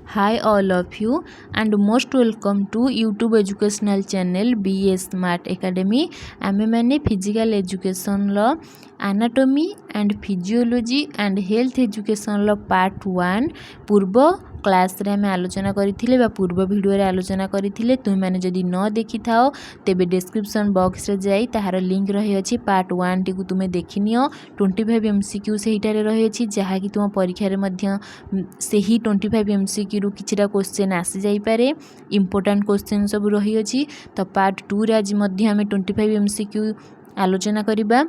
Hi all of you and most welcome to YouTube educational channel BS Smart Academy. आमे माने physical education low anatomy and physiology and health education low part 1 पूर्व class रे आमे आलोचना करिथिले बा पूर्व video रे आलोचना करिथिले तुम माने जदि न देखि थाओ तेबे डिस्क्रिप्शन बॉक्स रे जाई ताहार लिंक रही अछि पार्ट 1 टी को तुमे देखिनियो 25 एमसीक्यू सेहिटारे रही अछि जहा कि तुम परीक्षा रे मध्य सेही 25 एमसीक्यू रु किछिटा क्वेश्चन आसी जाई पारे इंपोर्टेंट क्वेश्चन सब रही अछि तो पार्ट 2 रे आज मध्य हमें 25 एमसीक्यू आलोचना करिबा।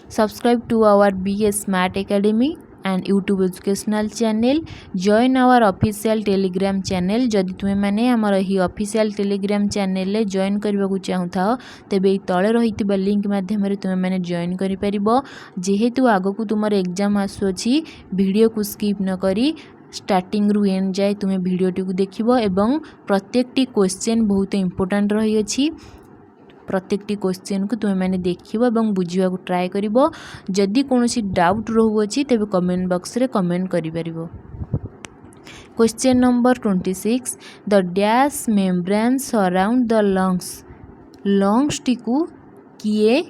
Subscribe to our BS smart academy and YouTube educational channel. join our official telegram channel जदि तुमे माने हमर ही official telegram channel ले join करबा को चाहू थाओ तेबे तळे रहितबा लिंक माध्यम रे तुमे माने join करि परिबो जेहेतु आगो को तुमर एग्जाम आसु छी वीडियो को स्किप न करी स्टार्टिंग रु एंड जाए तुमे वीडियो टी को देखिबो एवं प्रत्येक टी क्वेश्चन बहुत इंपोर्टेंट रही अछि प्रत्येक टी क्वेश्चन को तुम मैंने देखिबो एवं बुझिबा को ट्राई करिवो जदि कोनोसी डाउट रहू अछि तेबे कमेंट बॉक्स रे कमेंट करि परिवो। Question number 26 the dash membrane surround the lungs टी को किए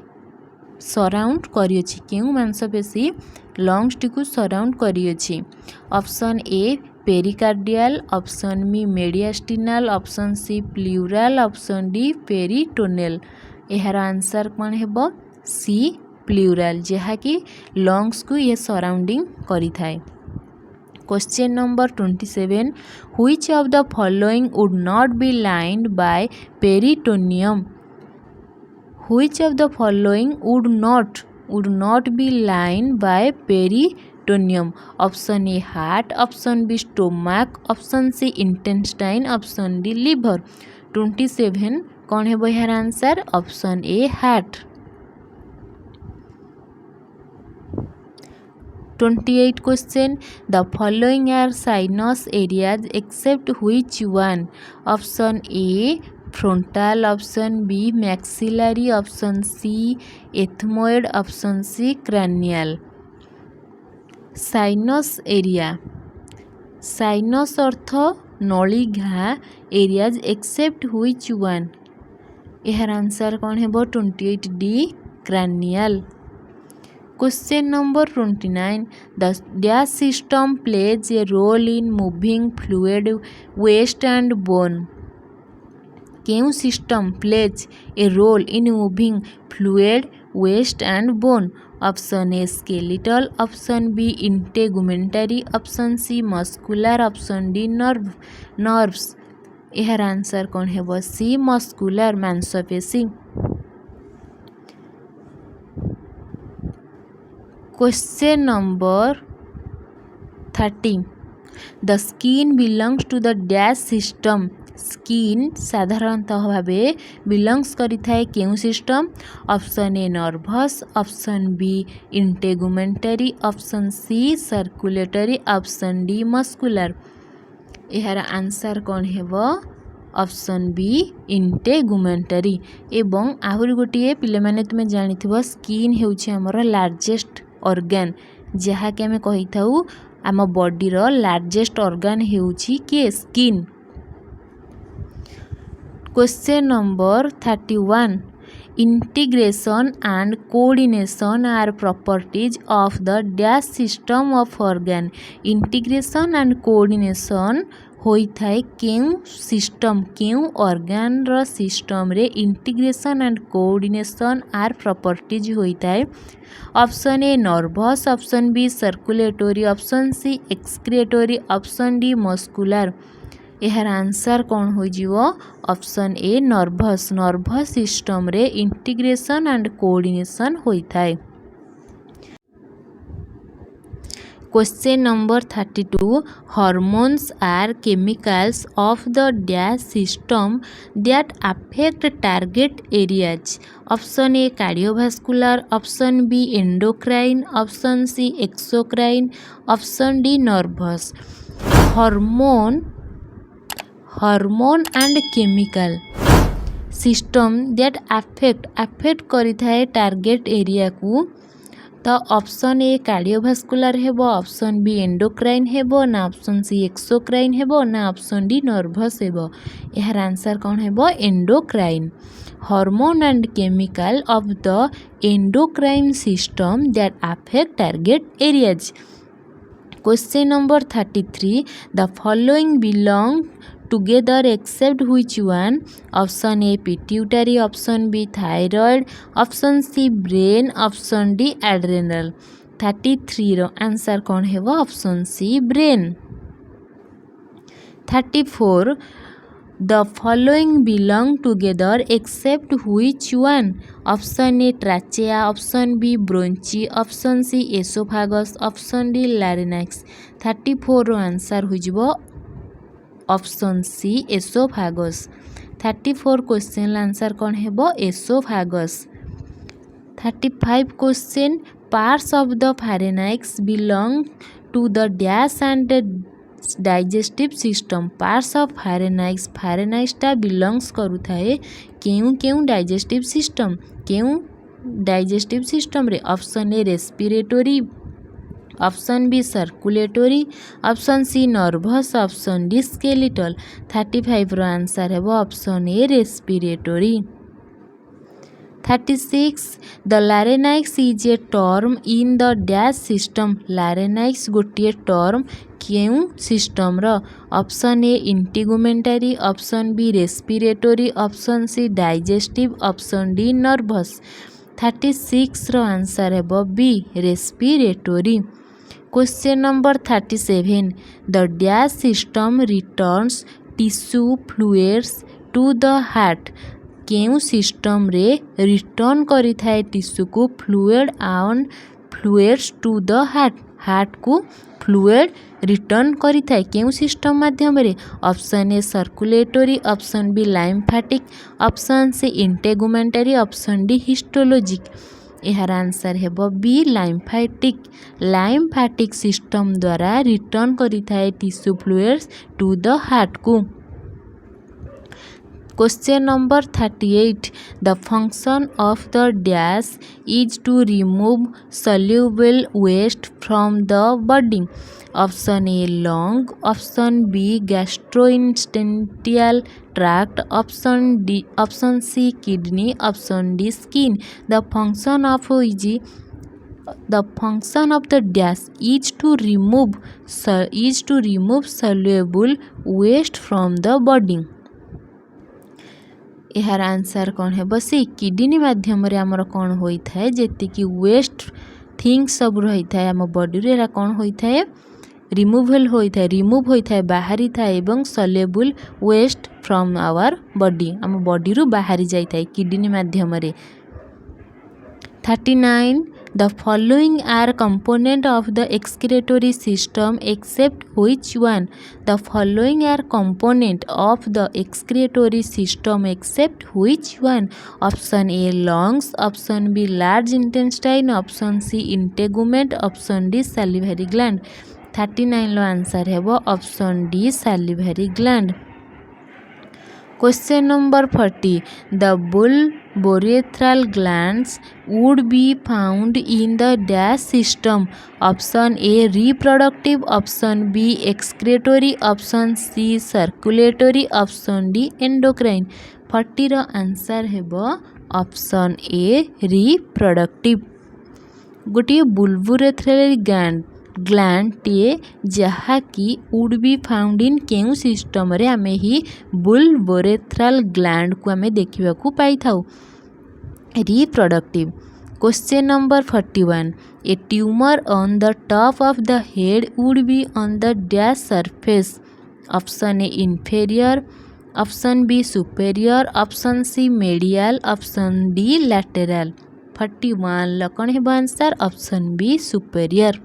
सराउंड करी अछि केउ मांसपेशी लंग्स टी को सराउंड करी अछि। Option A pericardial, option B mediastinal, option C pleural, option D peritoneal. यार आंसर कौन हेबो सी प्लूरल जहा कि लंग्स को ये सराउंडिंग करी थाए। Question number 27 which of the following would not be lined by peritoneum. व्हिच ऑफ द फॉलोइंग would not be lined by peritoneum. Option A heart, option B stomach, option C intestine, option D liver. 27 कौन है यार answer option A heart. 28 question the following are sinus areas except which one. Option A frontal, option B maxillary, option C ethmoid, option C cranial. Sinus area sinus अर्थ नली घा areas except which one यार answer कौन है 28 D cranial. Question number 29 the dash system plays a role in moving fluid waste and bone. केउ system plays a role in moving fluid waste and bone. Option A skeletal, option B integumentary, option C muscular, option D nerves. यार answer कौन है C muscular मांसपेशी। Question number 30 the skin belongs to the dash system. Skin साधारणतः भावे belongs करि थाए केउ system. Option A nervous, option B integumentary, option C circulatory, option D muscular. यार आंसर कौन हेबो ऑप्शन बी इंटेगुमेंटरी। एवं आहुरी गोटे पिले माने तुमे जानिथिबो स्किन हेउछि हमर लार्जेस्ट ऑर्गन जहा कि हमें कहि थाउ आम बॉडी रो लार्जेस्ट ऑर्गन हेउछि के skin. Question number 31 integration and coordination are properties of the dash system of organ. Integration and coordination होई थाए केउ सिस्टम केउ ऑर्गन रो सिस्टम रे integration and coordination are properties होई थाए। Option A nervous, option B circulatory, option C excretory, option D muscular. यार answer कौन हो जीवो ऑप्शन ए नर्वस सिस्टम रे इंटीग्रेशन एंड कोऑर्डिनेशन होई थाए। Question number 32 hormones are chemicals of the dash system that affect target areas. Option A cardiovascular, option B endocrine, option C exocrine, option D nervous. Hormone and chemical system that affect करि थाए target area को तो option A cardiovascular हेबो, option B endocrine हेबो ना option C exocrine हेबो ना option D nervous हेबो। यार आंसर कौन हेबो endocrine. Hormone and chemical of the endocrine system that affect target areas. Question number 33. The following belong together except which one? Option A pituitary, option B thyroid, option C brain, option D adrenal। 33 रो answer कौन है वो option C brain. 34. The following belong together except which one? Option A trachea, option B bronchi, option C esophagus, option D larynx। 34 रो answer हो option C esophagus. 34 question answer कौन है वो esophagus. 35 question parts of the pharynx belong to the dash and digestive system. Parts of फारेनाइक्सटा belongs करुथाए केउ केउ digestive system, केउ डाइजेस्टिव सिस्टम रे। Option A respiratory, option B circulatory, option C nervous, option D skeletal. 35 रो answer है वो option A respiratory. 36 the larynx is a term in the dash system. Larynx गोटे term केउ system रो। Option A integumentary, option B respiratory, option C digestive, option D nervous. 36 रो answer है वो B respiratory. Question number 37 the dash system returns tissue fluids to the heart. केउ system रे return करि थाए टिश्यू को fluids to the heart. Heart को fluid return करि थाए केउ सिस्टम माध्यम रे। Option A circulatory, option B lymphatic, option C इंटेगुमेंटरी, option D histologic. यार आंसर है बी लाइम्फैटिक। लाइम्फैटिक सिस्टम द्वारा रिटर्न करि थाए tissue fluids to the heart को। Question number 38 the function of the dash is to remove soluble waste from the body. Option A lung, option B gastrointestinal tract, option C kidney, option D skin. The function of the dash is to remove soluble waste from the body। यार answer कौन है बसी kidney माध्यम रे आमर कौन होता है जेति कि वेस्ट थिंग्स सब रही था आम बॉडी रे कौन होता है रिमूवल होता है, रिमूव होता है बाहरी था एवं soluble waste from our body आम बॉडी रु बाहरी जाता है किडनी माध्यम रे। 39 the following are component of the excretory system except which one. The following are component of the excretory system except which one. Option A lungs, option B large intestine, option C integument, option D salivary gland. 39 लो answer है वो option D salivary gland. Question number 40 द bulbourethral glands would be found in the dash system। Option A reproductive, option B excretory, option C circulatory, option D endocrine। 40 रो answer हेबो option A reproductive। गोटे bulbourethral gland टीए जहाँकि would be found in केउ system रे आमे ही बुलबोरेथ्राल gland को आमे देखिबा को पाई थाउ reproductive. Question number 41 a tumor on the top of the head would be on the dash surface. Option A inferior, option B superior, option C medial, option D lateral. 41 लकण है answer option B superior.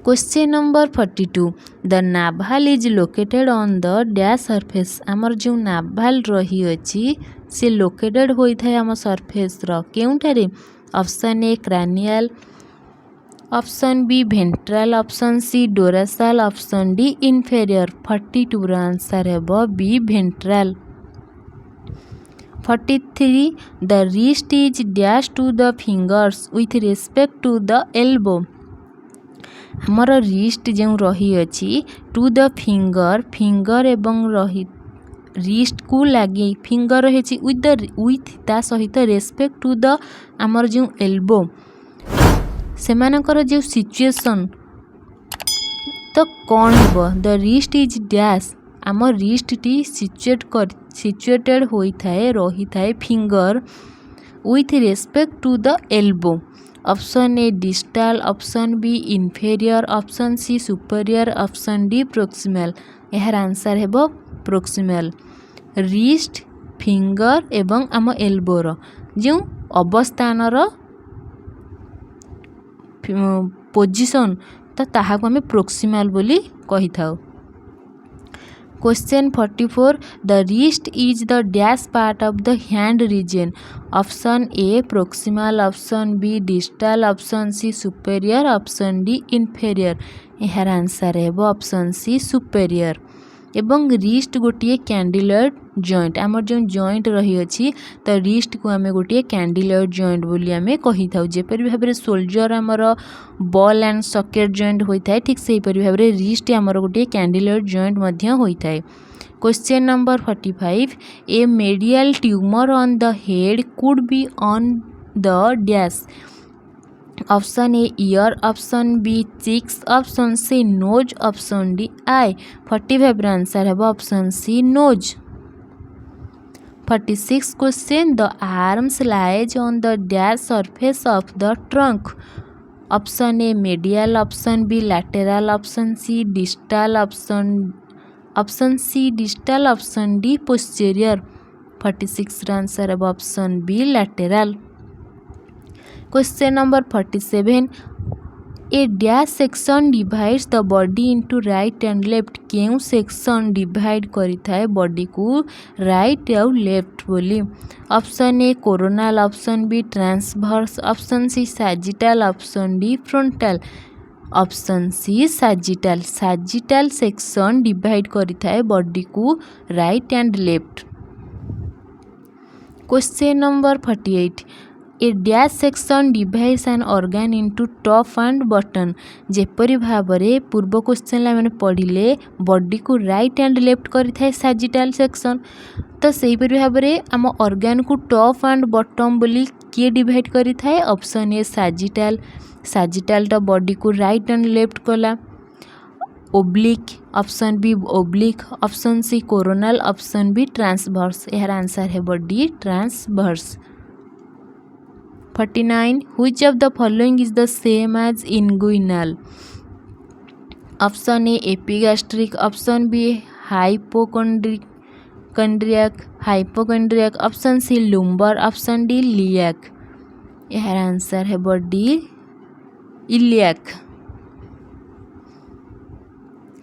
Question number 42 the navel is located on the dash surface. आमर जो naval रही अच्छी से located होता है आम सरफेस केउठारे। Option A cranial, option B ventral, option C dorsal, option D inferior. 42 answer है B ventral. 43 the wrist is dash to the fingers with respect to the elbow हमर wrist जो रही अछि to the finger एवं रही wrist को लगे finger रही with ता सहित respect to the हमर जो elbow से मानकर जो सिचुएशन तो कौन हेबो द wrist is dash आम wrist टी सिचुएटेड होई थाए रही थाए finger with respect to the elbow option A distal option B inferior option C superior option D proximal यार आंसर हेबो प्रोक्सिमल wrist फिंगर एवं आम एल्बोर जो अवस्थानर पोजिशन तो ताहाको आमे प्रोक्सिमल बोली कही थाउ Question 44 The wrist is the dash part of the hand region Option A proximal Option B distal Option C superior Option D inferior यार आंसर है ऑप्शन सी सुपेरियर एवं रिस्ट गोटे कैंडिलॉइड जॉइंट आमर जो जॉइंट रही अछि तो रिस्ट को आमे गोटे कैंडिलॉइड जॉइंट बोली आमे कही थाउ जेपरि भाबरे सोल्जर आमर बॉल एंड सॉकेट जॉइंट होई थाए ठीक सेही परि भाबरे रिस्ट आमर गोटे कैंडिलॉइड जॉइंट मध्य होई थाए question number 45 a medial tumor on the head could be on the dash option A ear option B cheeks option C nose option D eye 45 answer है option C nose 46 question the arms lies on the dash surface of the trunk option A medial option B lateral option C distal option C distal option D posterior 46 answer है option B lateral Question number 47 A dash section divides the body into right and left केउ section divide करी थाए body को right और left बोली option A coronal option B transverse option C sagittal option D frontal option C sagittal section divide करी थाए body को right and left question number 48 a dash section divides an organ into top and bottom जेपरि भाबरे पूर्व question मैंने पढ़िले body को right and left करी थाए सैजिटल सेक्शन तो सही परि भाबरे आम ऑर्गन को टॉप एंड बटम बोली किए डिवाइड करी थाए ऑप्शन ए सैजिटल तो बॉडी को राइट एंड लेफ्ट कला oblique option B oblique option C coronal option B transverse यार आंसर है body transverse 49 Which of the following is the same as inguinal option A epigastric option B hypochondriac option C lumbar option D iliac यार answer है body iliac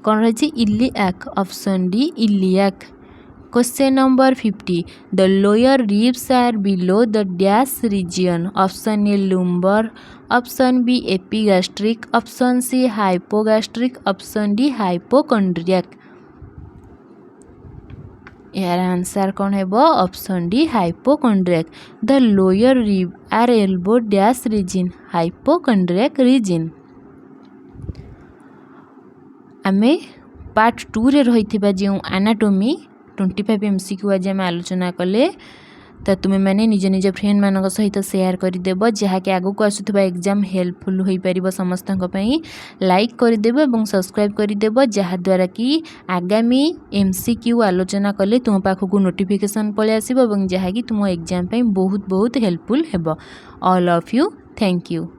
कौन रही iliac option D iliac Question number 50 The lower ribs are below the dash region option A lumbar option B epigastric option C hypogastric option D hypochondriac यार answer कौन है वो option D hypochondriac The lower rib are elbow dash region hypochondriac region आमे part 2 रे रही जो anatomy 25 MCQ आज आम आलोचना कले तो तुम्हें मैंने निज निज फ्रेंड मान सहित शेयर करदेव जहाँकि आगू को आसुवा एग्जाम हेल्पफुल हो पार समस्त लाइक करदेव और सब्सक्राइब करदेव जहाँद्वारा कि आगामी MCQ आलोचना कले तुम पाखक नोटिफिकेशन पलि आसो जहाँकि तुम एग्जाम बहुत बहुत हेल्पफुल हेब all of you thank you.